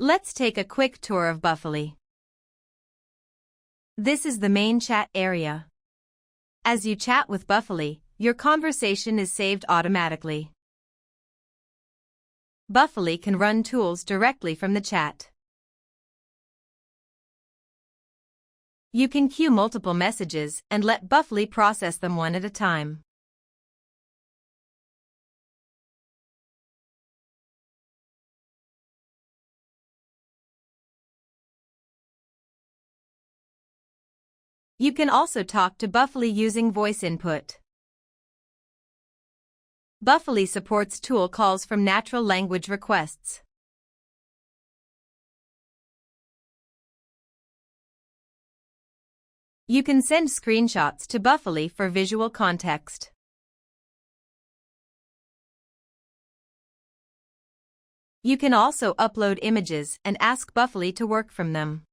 Let's take a quick tour of Buffaly. This is the main chat area. As you chat with Buffaly, your conversation is saved automatically. Buffaly can run tools directly from the chat. You can queue multiple messages and let Buffaly process them one at a time. You can also talk to Buffaly using voice input. Buffaly supports tool calls from natural language requests. You can send screenshots to Buffaly for visual context. You can also upload images and ask Buffaly to work from them.